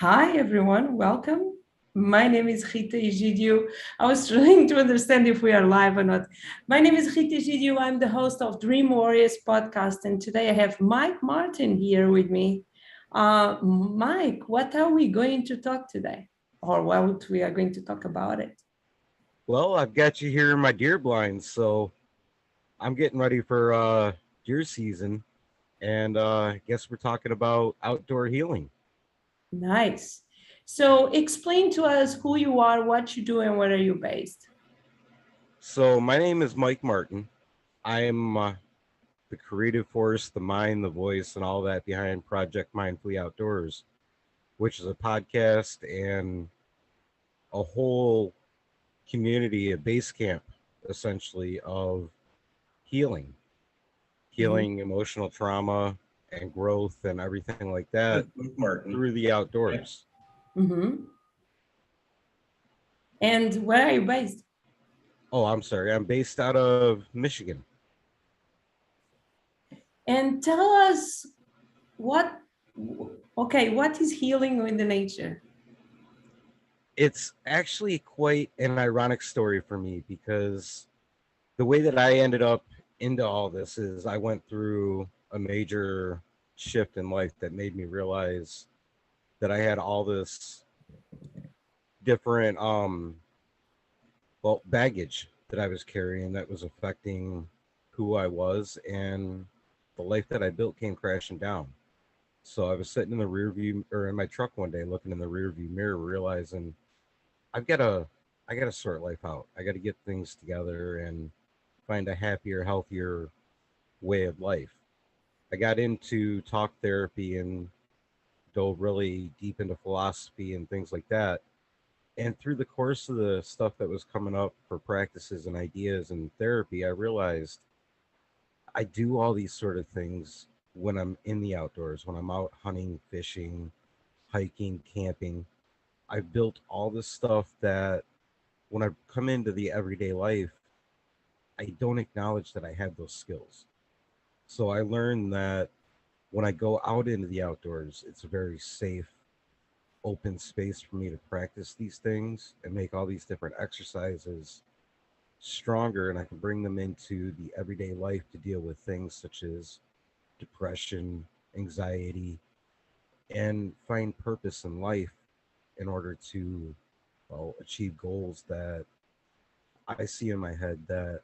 Hi, everyone. Welcome. My name is Rita Egidio. I was trying to understand if we are live or not. My name is Rita Egidio. I'm the host of Dream Warriors podcast, and today I have Mike Martin here with me. Mike, what are we going to talk today? Or what we are going to talk about it? Well, I've got you here in my deer blinds, so I'm getting ready for deer season, and I guess we're talking about outdoor healing. Nice. So explain to us who you are, what you do, and where are you based? So my name is Mike Martin. I am the creative force, the mind, the voice, and all that behind Project Mindfully Outdoors, which is a podcast and a whole community, a base camp, essentially, of healing, Mhm. healing emotional trauma and growth and everything like that With Martin. through the outdoors. Mhm. And where are you based? Oh, I'm sorry. I'm based out of Michigan. And tell us what, okay, what is healing in the nature? It's actually quite an ironic story for me because the way that I ended up into all this is I went through a major shift in life that made me realize that I had all this different baggage that I was carrying that was affecting who I was, and the life that I built came crashing down. So I was sitting in the rear view or in my truck one day looking in the rear view mirror realizing I've got to I got to sort life out. I got to get things together and find a happier, healthier way of life. I got into talk therapy and dove really deep into philosophy and things like that. And through the course of the stuff that was coming up for practices and ideas and therapy, I realized I do all these sort of things when I'm in the outdoors, when I'm out hunting, fishing, hiking, camping. I've built all this stuff that when I come into the everyday life, I don't acknowledge that I have those skills. So I learned that when I go out into the outdoors, it's a very safe, open space for me to practice these things and make all these different exercises stronger. And I can bring them into the everyday life to deal with things such as depression, anxiety, and find purpose in life in order to, well, achieve goals that I see in my head that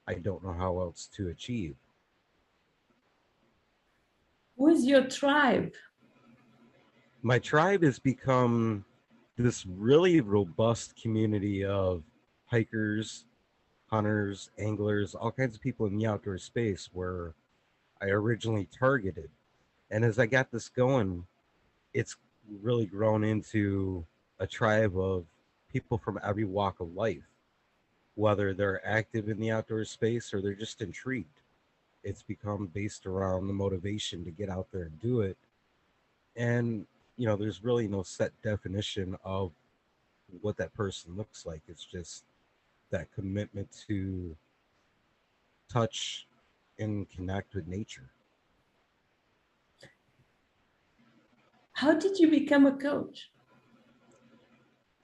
I don't know how else to achieve. Who is your tribe? My tribe has become this really robust community of hikers, hunters, anglers, all kinds of people in the outdoor space where I originally targeted. And as I got this going, it's really grown into a tribe of people from every walk of life, whether they're active in the outdoor space or they're just intrigued. It's become based around the motivation to get out there and do it. And, there's really no set definition of what that person looks like. It's just that commitment to touch and connect with nature. How did you become a coach?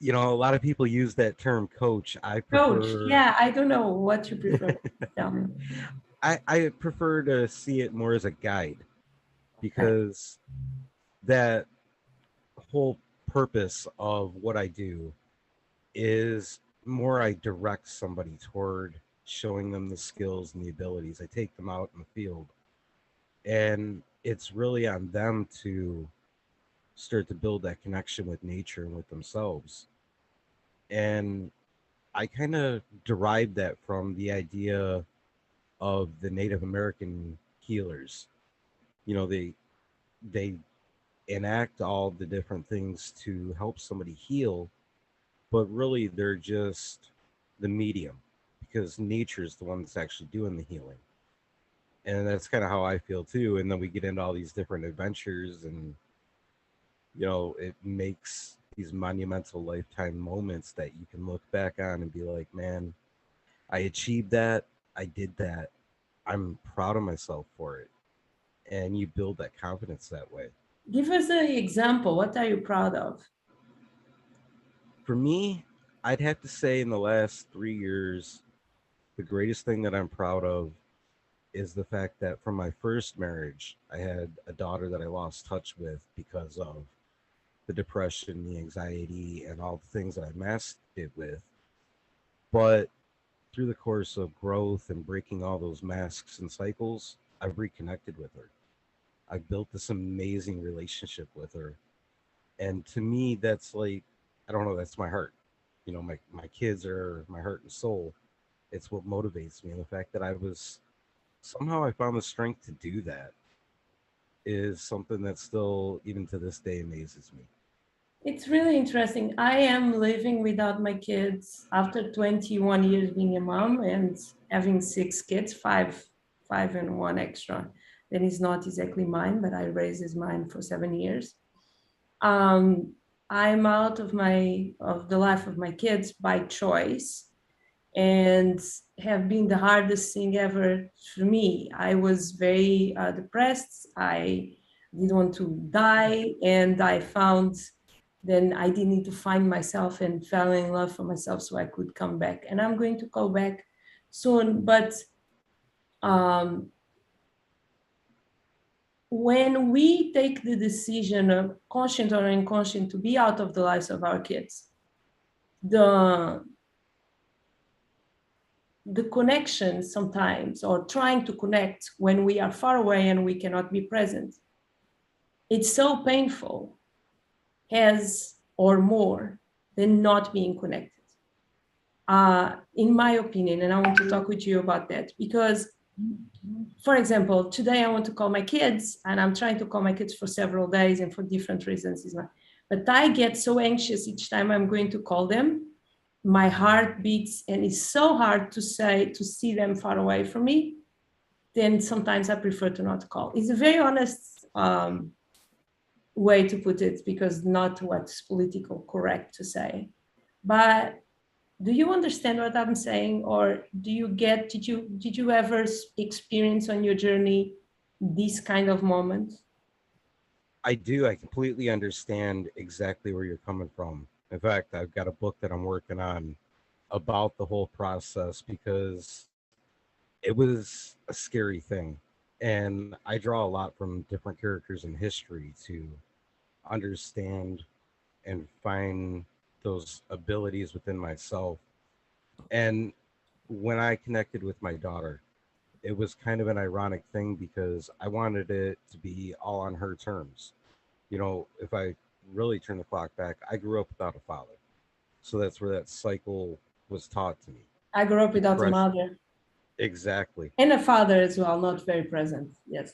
A lot of people use that term coach. I Coach, prefer yeah, I don't know what you prefer. Tell me. I prefer to see it more as a guide Okay. because that whole purpose of what I do is more I direct somebody toward showing them the skills and the abilities. I take them out in the field and it's really on them to start to build that connection with nature and with themselves. And I kind of derived that from the idea of the Native American healers. They enact all the different things to help somebody heal, but really they're just the medium because nature is the one that's actually doing the healing. And that's kind of how I feel too. And then we get into all these different adventures, and it makes these monumental lifetime moments that you can look back on and be like, man, I achieved that. I did that. I'm proud of myself for it. And you build that confidence that way. Give us an example. What are you proud of? For me, I'd have to say in the last 3 years, the greatest thing that I'm proud of is the fact that from my first marriage, I had a daughter that I lost touch with because of the depression, the anxiety, and all the things that I masked it with. But through the course of growth and breaking all those masks and cycles, I've reconnected with her. I've built this amazing relationship with her. And to me, that's like, I don't know, that's my heart. My kids are my heart and soul. It's what motivates me. And the fact that somehow I found the strength to do that is something that still, even to this day, amazes me. It's really interesting. I am living without my kids after 21 years being a mom and having six kids, five and one extra. That is not exactly mine, but I raised as mine for 7 years. Um, I'm out of the life of my kids by choice, and have been the hardest thing ever for me. I was very depressed. I didn't want to die, and I found then I didn't need to find myself and fell in love for myself so I could come back. And I'm going to go back soon. But um, when we take the decision, of conscient or inconscient, to be out of the lives of our kids, the the connection sometimes, or trying to connect when we are far away and we cannot be present, it's so painful as or more than not being connected, in my opinion. And I want to talk with you about that because, for example, today I want to call my kids, and I'm trying to call my kids for several days and for different reasons. But I get so anxious each time I'm going to call them. My heart beats, and it's so hard to see them far away from me. Then sometimes I prefer to not call. It's a very honest way to put it, because not what's political correct to say. But do you understand what I'm saying, or did you ever experience on your journey this kind of moment? I do. I completely understand exactly where you're coming from. In fact, I've got a book that I'm working on about the whole process because it was a scary thing. And I draw a lot from different characters in history to understand and find those abilities within myself. And when I connected with my daughter, it was kind of an ironic thing because I wanted it to be all on her terms. If I really turn the clock back, I grew up without a father. So that's where that cycle was taught to me. I grew up without a Depression. mother Exactly. and a father as well, not very present. Yes.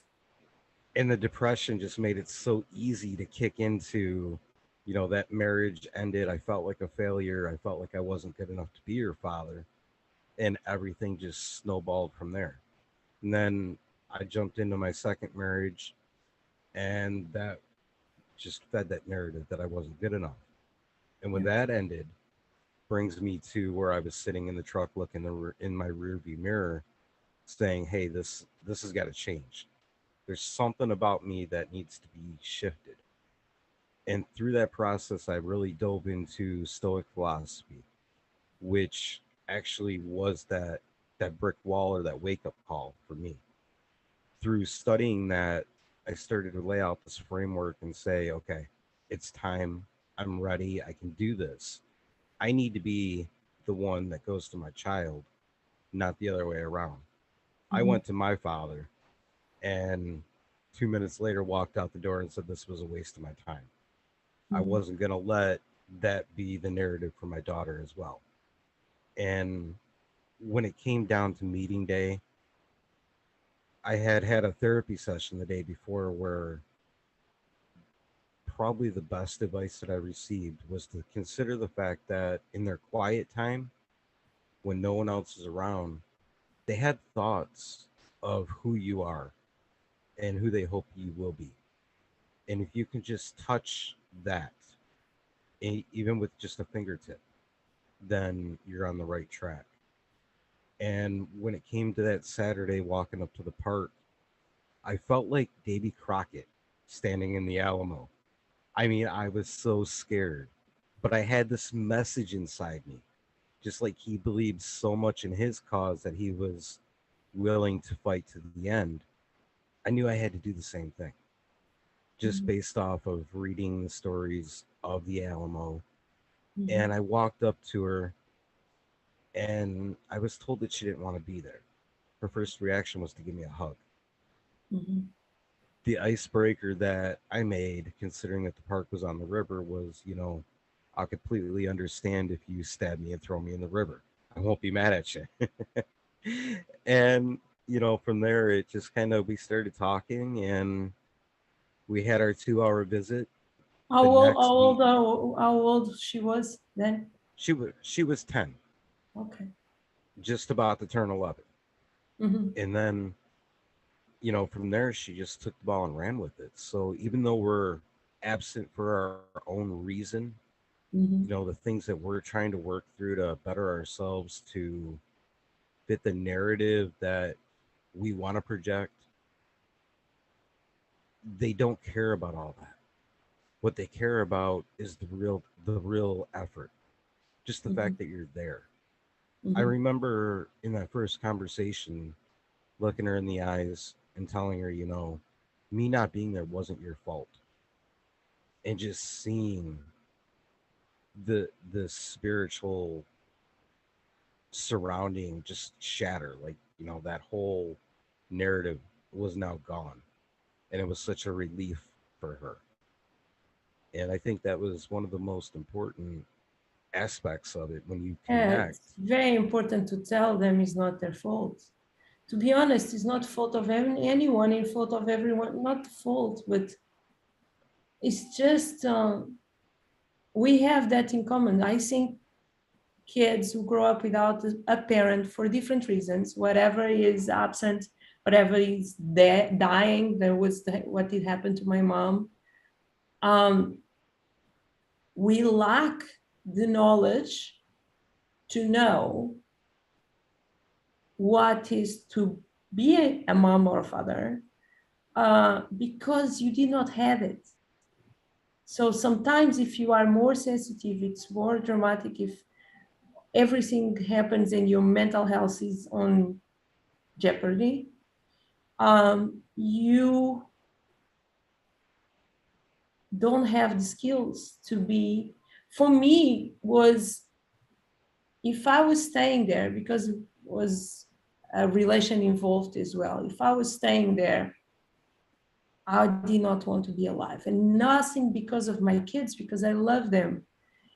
And the depression just made it so easy to kick into, that marriage ended. I felt like a failure. I felt like I wasn't good enough to be your father. And everything just snowballed from there. And then I jumped into my second marriage, and that just fed that narrative that I wasn't good enough. And when Yeah. that ended, brings me to where I was sitting in the truck, looking in my rearview mirror, saying, "Hey, this has got to change. There's something about me that needs to be shifted." And through that process, I really dove into Stoic philosophy, which actually was that brick wall or that wake up call for me. Through studying that, I started to lay out this framework and say, okay, it's time. I'm ready. I can do this. I need to be the one that goes to my child, not the other way around. I Mhm. went to my father and 2 minutes later walked out the door and said this was a waste of my time. I Mhm. wasn't going to let that be the narrative for my daughter as well. And when it came down to meeting day, I had a therapy session the day before where probably the best advice that I received was to consider the fact that in their quiet time, when no one else is around, they had thoughts of who you are and who they hope you will be. And if you can just touch that, even with just a fingertip, then you're on the right track. And when it came to that Saturday walking up to the park, I felt like Davy Crockett standing in the Alamo. I mean, I was so scared, but I had this message inside me, just like he believed so much in his cause that he was willing to fight to the end. I knew I had to do the same thing, just Mhm. based off of reading the stories of the Alamo. Mhm. And I walked up to her, and I was told that she didn't want to be there. Her first reaction was to give me a hug. Mhm. The icebreaker that I made, considering that the park was on the river, was, I'll completely understand if you stab me and throw me in the river. I won't be mad at you. And, from there, it just kind of, we started talking, and we had our 2 hour visit. How The old, next week, how old she was then? she was 10, Okay. just about to turn 11. Mhm. And then, from there, she just took the ball and ran with it. So even though we're absent for our own reason, Mhm. the things that we're trying to work through to better ourselves, to fit the narrative that we want to project, they don't care about all that. What they care about is the real effort, just the fact Mhm. that you're there. I Mhm. remember in that first conversation looking her in the eyes and telling her, me not being there wasn't your fault. And just seeing the spiritual surrounding just shatter, like, that whole narrative was now gone. And it was such a relief for her. And I think that was one of the most important aspects of it when you Yeah, connect. it's very important to tell them it's not their fault. To be honest, it's not fault of anyone, in fault of everyone, not fault, but it's just we have that in common. I think kids who grow up without a parent for different reasons, whatever is absent, whatever is dying, there was what did happen to my mom. Um, we lack the knowledge to know what is to be a mom or a father because you did not have it. So sometimes, if you are more sensitive, it's more dramatic. If everything happens and your mental health is on jeopardy, you don't have the skills to be. For me, was if I was staying there because it was a relation involved as well. If I was staying there, I did not want to be alive, and nothing because of my kids, because I love them.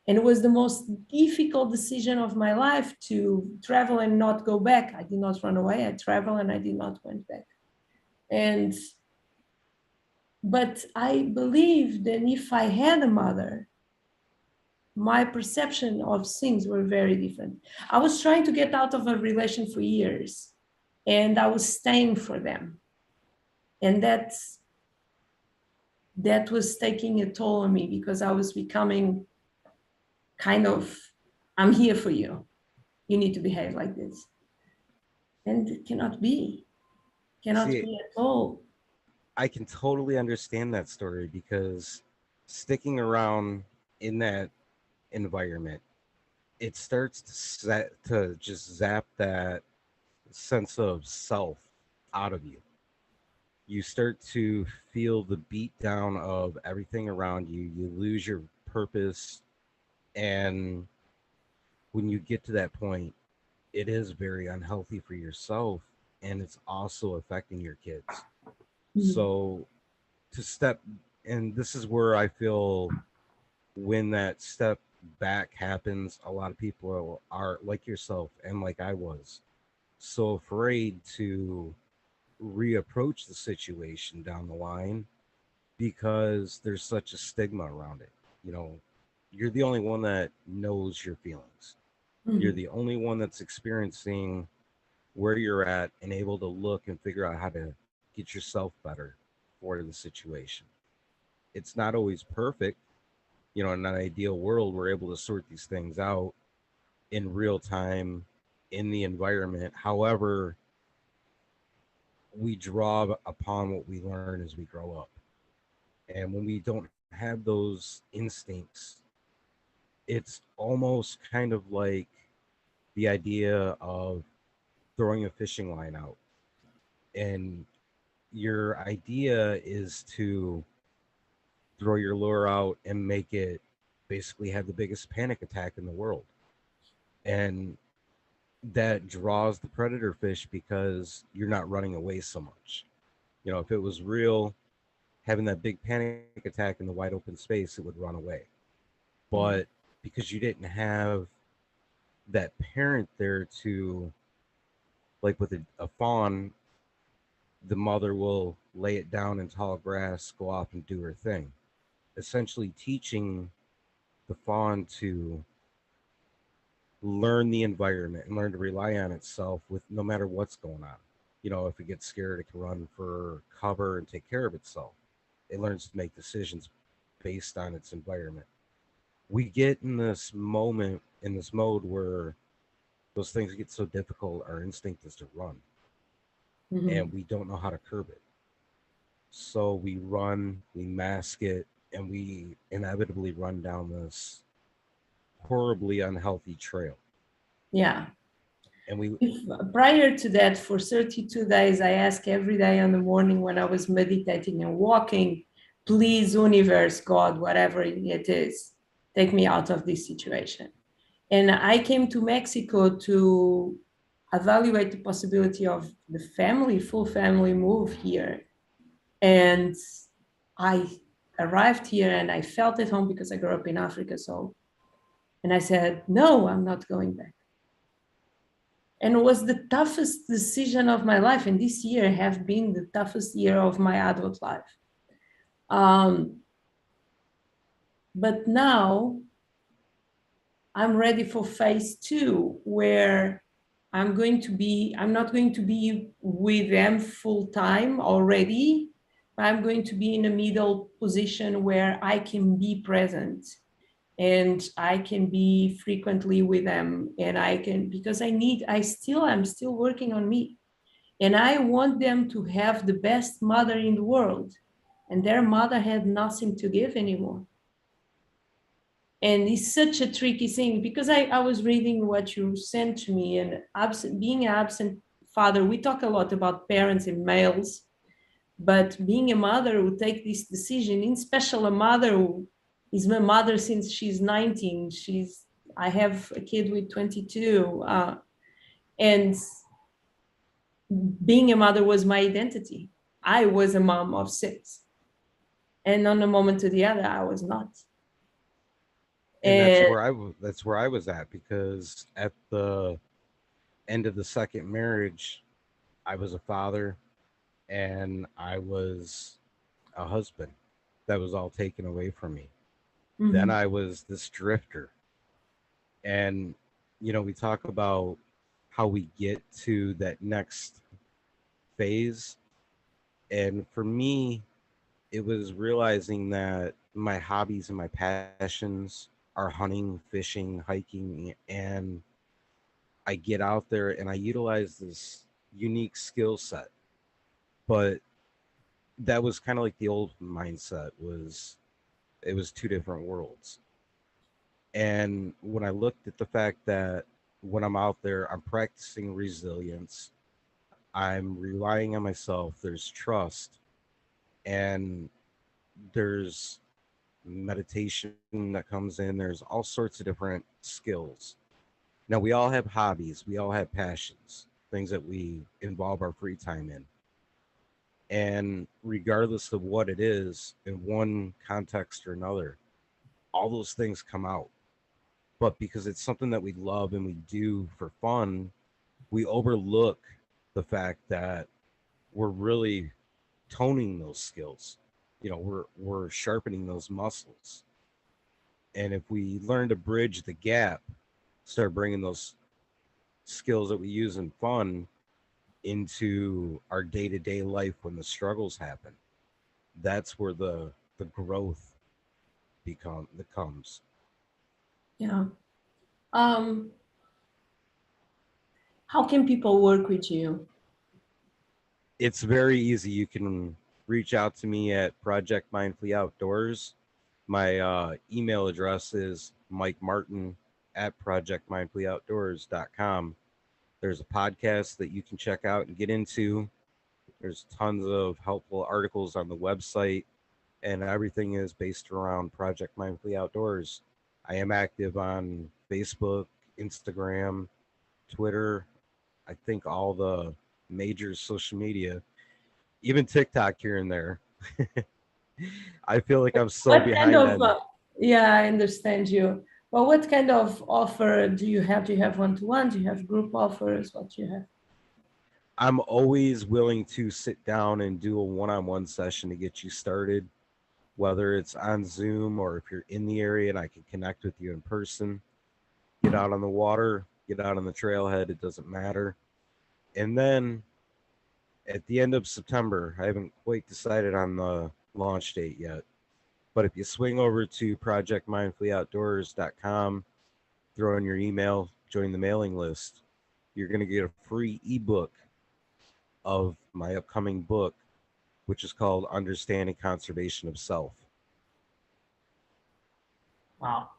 And it was the most difficult decision of my life to travel and not go back. I did not run away. I traveled and I did not went back. And but I believe that if I had a mother, my perception of things were very different. I was trying to get out of a relation for years, and I was staying for them, and that was taking a toll on me because I was becoming kind of, I'm here for you. You need to behave like this, and it cannot See, be at all. I can totally understand that story because sticking around in that environment, it starts to just zap that sense of self out of you. You start to feel the beat down of everything around you. You lose your purpose. And when you get to that point, it is very unhealthy for yourself, and it's also affecting your kids. Mhm. So to step, and this is where I feel when that step back happens, a lot of people are like yourself and like I was, so afraid to reapproach the situation down the line because there's such a stigma around it. You know, you're the only one that knows your feelings. You're Mhm. the only one that's experiencing where you're at and able to look and figure out how to get yourself better for the situation. It's not always perfect. In an ideal world, we're able to sort these things out in real time in the environment. However, we draw upon what we learn as we grow up. And when we don't have those instincts, it's almost kind of like the idea of throwing a fishing line out. And your idea is to throw your lure out and make it basically have the biggest panic attack in the world. And that draws the predator fish because you're not running away so much. You know, if it was real, having that big panic attack in the wide open space, it would run away. Yeah. But because you didn't have that parent there to, like with a fawn, the mother will lay it down in tall grass, go off and do her thing, essentially teaching the fawn to learn the environment and learn to rely on itself with no matter what's going on. You know, if it gets scared, it can run for cover and take care of itself. It learns to make decisions based on its environment. We get in this moment, in this mode where those things get so difficult, our instinct is to run, and Mhm. we don't know how to curb it. So we run, we mask it, and we inevitably run down this horribly unhealthy trail. Yeah. And we, Prior to that, for 32 days, I asked every day in the morning when I was meditating and walking, please, universe, God, whatever it is, take me out of this situation. And I came to Mexico to evaluate the possibility of the family, full family move here. And I arrived here and I felt at home because I grew up in Africa. So, and I said, no, I'm not going back. And it was the toughest decision of my life. And this year have been the toughest year of my adult life. Um, but now I'm ready for phase two, where I'm not going to be with them full time already. I'm going to be in a middle position where I can be present and I can be frequently with them. And I can, because I'm still working on me. And I want them to have the best mother in the world. And their mother had nothing to give anymore. And it's such a tricky thing because I was reading what you sent to me, and being an absent father, we talk a lot about parents and males, but being a mother who take this decision, in special a mother who is my mother since she's 19, I have a kid with 22, and being a mother was my identity. I was a mom of six, and on a moment to the other, I was not. and that's And where that's where I was at, because at the end of the second marriage, I was a father and I was a husband. That was all taken away from me. Then mhm, I was this drifter. And, you know, we talk about how we get to that next phase. And for me, it was realizing that my hobbies and my passions are hunting, fishing, hiking, and I get out there and I utilize this unique skill set. But that was kind of like the old mindset, was it was two different worlds. And when I looked at the fact that when I'm out there, I'm practicing resilience, I'm relying on myself, there's trust, and there's meditation that comes in, there's all sorts of different skills. Now, we all have hobbies, we all have passions, things that we involve our free time in. And regardless of what it is, in one context or another, all those things come out. But because it's something that we love and we do for fun, we overlook the fact that we're really toning those skills. You know, we're sharpening those muscles. And if we learn to bridge the gap, start bringing those skills that we use in fun into our day-to-day life when the struggles happen, that's where the growth comes. yeah. Um, how can people work with you? It's very easy. You can reach out to me at Project Mindfully Outdoors. My email address is mikemartin at projectmindfullyoutdoors.com. There's a podcast that you can check out and get into. There's tons of helpful articles on the website, and everything is based around Project Mindfully Outdoors. I am active on Facebook, Instagram, Twitter, I think all the major social media, even TikTok here and there. I feel like I'm so What kind behind of, on. yeah, I understand you. Well, what kind of offer do you have? Do you have one-to-one? Do you have group offers? What do you have? I'm always willing to sit down and do a one-on-one session to get you started, whether it's on Zoom or if you're in the area and I can connect with you in person. Get out on the water, get out on the trailhead, it doesn't matter. And then at the end of September, I haven't quite decided on the launch date yet, but if you swing over to projectmindfullyoutdoors.com, throw in your email, join the mailing list, you're going to get a free ebook of my upcoming book, which is called Understanding Conservation of Self. Wow.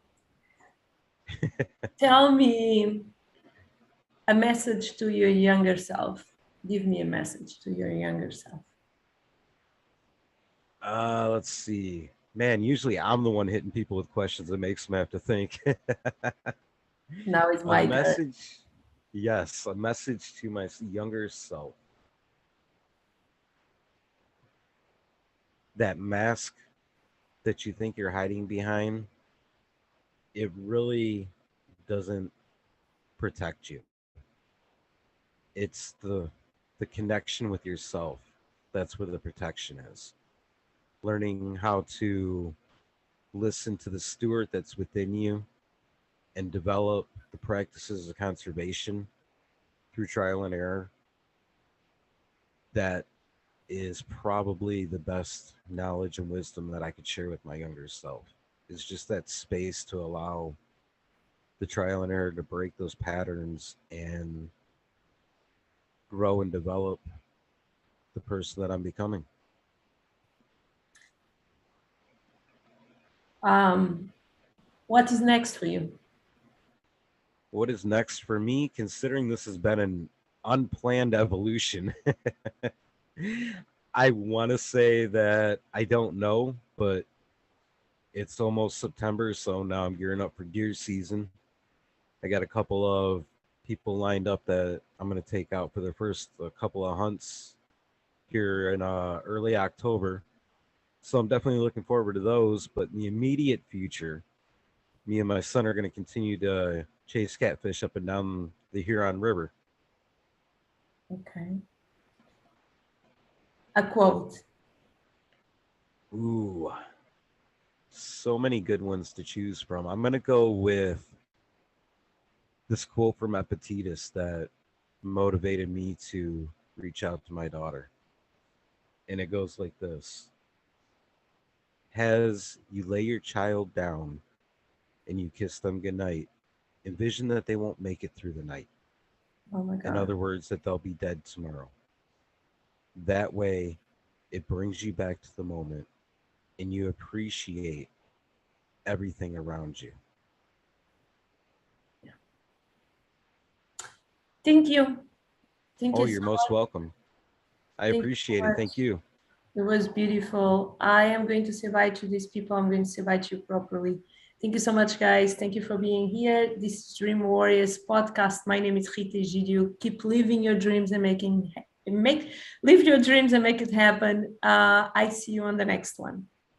Tell me a message to your younger self. Give me a message to your younger self. Let's see. Man, usually I'm the one hitting people with questions that makes them have to think. Now it's A my turn. message, yes, a message to my younger self. That mask that you think you're hiding behind, it really doesn't protect you. It's the connection with yourself. That's where the protection is. Learning how to listen to the steward that's within you and develop the practices of conservation through trial and error. That is probably the best knowledge and wisdom that I could share with my younger self. It's just that space to allow the trial and error to break those patterns and grow and develop the person that I'm becoming. What is next for you? What is next for me, considering this has been an unplanned evolution? I want to say that I don't know, but it's almost September, so now I'm gearing up for deer season. I got a couple of people lined up that I'm going to take out for their first couple of hunts here in early October. So I'm definitely looking forward to those. But in the immediate future, me and my son are going to continue to chase catfish up and down the Huron River. Okay. A quote. Ooh, so many good ones to choose from. I'm going to go with this quote from Epictetus that motivated me to reach out to my daughter. And it goes like this: as you lay your child down and you kiss them goodnight, envision that they won't make it through the night. Oh my God. In other words, that they'll be dead tomorrow. That way, it brings you back to the moment and you appreciate everything around you. Yeah. Thank you. Thank you You're so most much. welcome. I appreciate it. Thank you. It was beautiful. I am going to say bye to these people. I'm going to say bye to you properly. Thank you so much, guys. Thank you for being here. This is Dream Warriors podcast. My name is Rita Egidio. Keep living your dreams and live your dreams and make it happen. I see you on the next one.